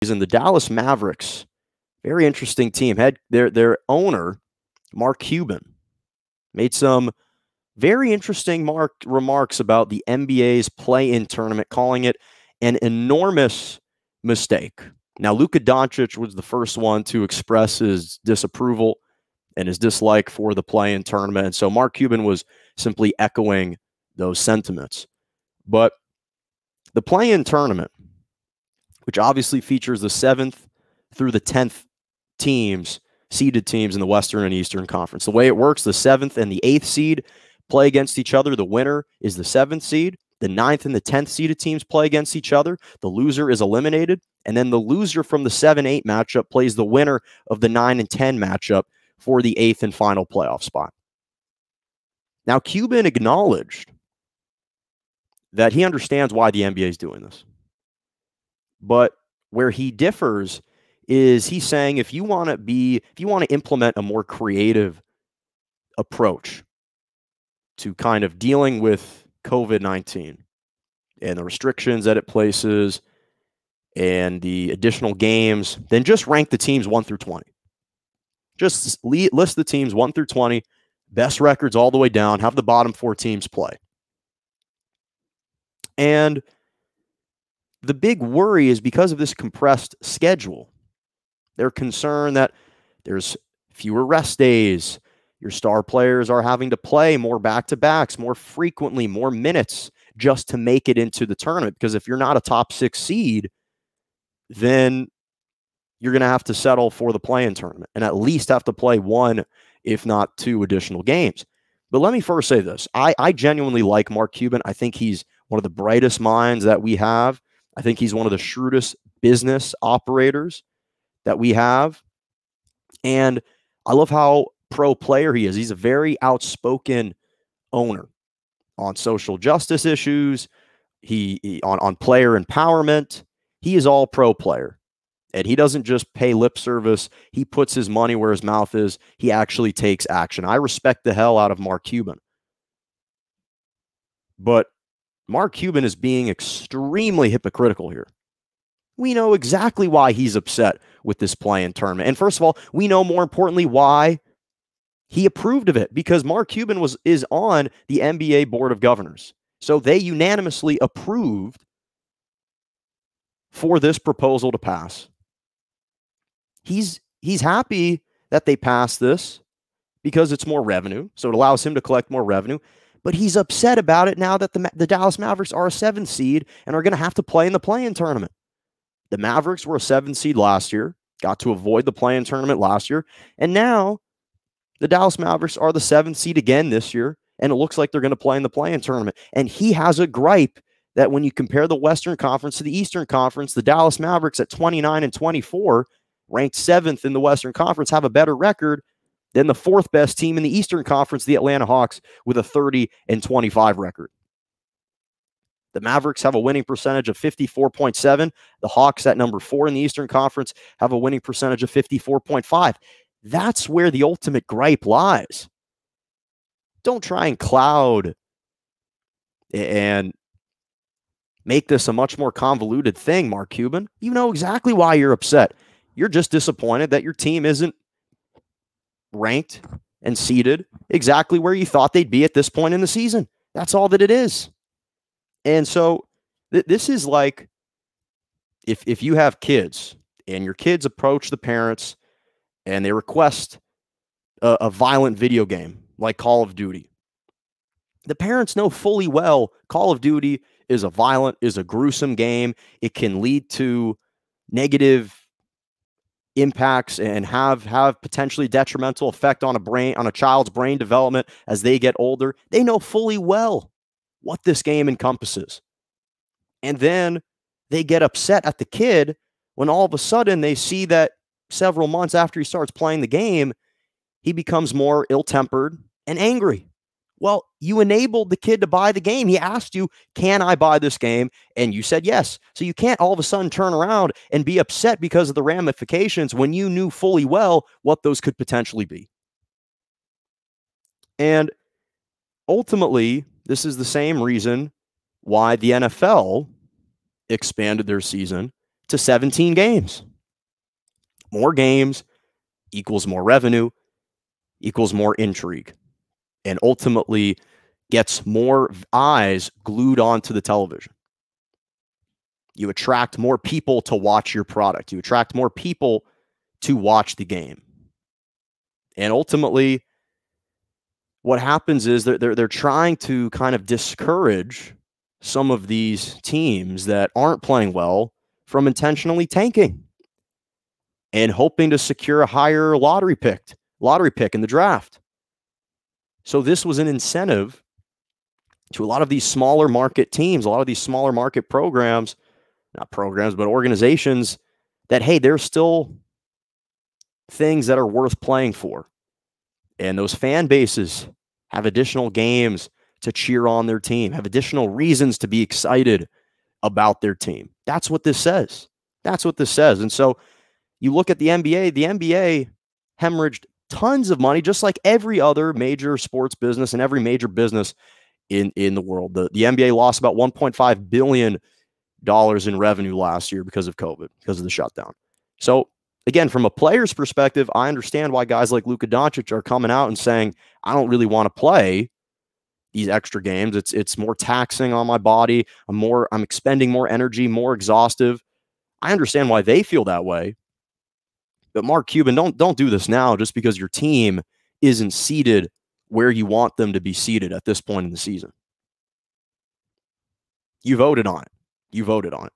And the Dallas Mavericks, very interesting team. Had their owner, Mark Cuban, made some very interesting remarks about the NBA's play-in tournament, calling it an enormous mistake. Now, Luka Doncic was the first one to express his disapproval and his dislike for the play-in tournament. And so Mark Cuban was simply echoing those sentiments. But the play-in tournament, which obviously features the 7th through the 10th teams, seeded teams in the Western and Eastern Conference. The way it works, the 7th and the 8th seed play against each other. The winner is the 7th seed. The 9th and the 10th seeded teams play against each other. The loser is eliminated. And then the loser from the 7-8 matchup plays the winner of the 9 and 10 matchup for the 8th and final playoff spot. Now, Cuban acknowledged that he understands why the NBA is doing this. But where he differs is he's saying if you want to implement a more creative approach to kind of dealing with COVID-19 and the restrictions that it places and the additional games, then just rank the teams 1 through 20. Just list the teams 1 through 20, best records all the way down, have the bottom 4 teams play. And the big worry is because of this compressed schedule. They're concerned that there's fewer rest days. Your star players are having to play more back-to-backs, more frequently, more minutes just to make it into the tournament. Because if you're not a top 6 seed, then you're going to have to settle for the play-in tournament and at least have to play 1, if not 2 additional games. But let me first say this. I genuinely like Mark Cuban. I think he's one of the brightest minds that we have. I think he's one of the shrewdest business operators that we have. And I love how pro player he is. He's a very outspoken owner on social justice issues, on player empowerment. He is all pro player. And he doesn't just pay lip service. He puts his money where his mouth is. He actually takes action. I respect the hell out of Mark Cuban. But Mark Cuban is being extremely hypocritical here. We know exactly why he's upset with this play-in tournament. And first of all, we know more importantly why he approved of it, because Mark Cuban is on the NBA Board of Governors. So they unanimously approved for this proposal to pass. He's happy that they passed this because it's more revenue, so it allows him to collect more revenue. But he's upset about it now that the Dallas Mavericks are a 7th seed and are going to have to play in the play-in tournament. The Mavericks were a 7th seed last year, got to avoid the play-in tournament last year, and now the Dallas Mavericks are the 7th seed again this year, and it looks like they're going to play in the play-in tournament. And he has a gripe that when you compare the Western Conference to the Eastern Conference, the Dallas Mavericks at 29 and 24, ranked 7th in the Western Conference, have a better record than the 4th best team in the Eastern Conference, the Atlanta Hawks, with a 30 and 25 record. The Mavericks have a winning percentage of 54.7. The Hawks at number 4 in the Eastern Conference have a winning percentage of 54.5. That's where the ultimate gripe lies. Don't try and cloud and make this a much more convoluted thing, Mark Cuban. You know exactly why you're upset. You're just disappointed that your team isn't ranked and seeded exactly where you thought they'd be at this point in the season. That's all that it is. And so this is like if you have kids and your kids approach the parents and they request a violent video game like Call of Duty. The parents know fully well Call of Duty is a gruesome game. It can lead to negative impacts and have potentially detrimental effect on a child's brain development as they get older. They know fully well what this game encompasses. And then they get upset at the kid when all of a sudden they see that several months after he starts playing the game, he becomes more ill-tempered and angry. Well, you enabled the kid to buy the game. He asked you, can I buy this game? And you said yes. So you can't all of a sudden turn around and be upset because of the ramifications when you knew fully well what those could potentially be. And ultimately, this is the same reason why the NFL expanded their season to 17 games. More games equals more revenue, equals more intrigue, and ultimately gets more eyes glued onto the television. You attract more people to watch your product. You attract more people to watch the game. And ultimately, what happens is they're trying to kind of discourage some of these teams that aren't playing well from intentionally tanking and hoping to secure a higher lottery pick in the draft. So this was an incentive to a lot of these smaller market teams, a lot of these smaller market programs, not programs, but organizations that, hey, there's still things that are worth playing for. And those fan bases have additional games to cheer on their team, have additional reasons to be excited about their team. That's what this says. That's what this says. And so you look at the NBA hemorrhaged tons of money, just like every other major sports business and every major business in the world. The NBA lost about $1.5 billion in revenue last year because of COVID, because of the shutdown. So again, from a player's perspective, I understand why guys like Luka Doncic are coming out and saying, I don't really want to play these extra games. It's more taxing on my body. I'm expending more energy, more exhaustive. I understand why they feel that way. But Mark Cuban, don't do this now just because your team isn't seated where you want them to be seated at this point in the season. You voted on it. You voted on it.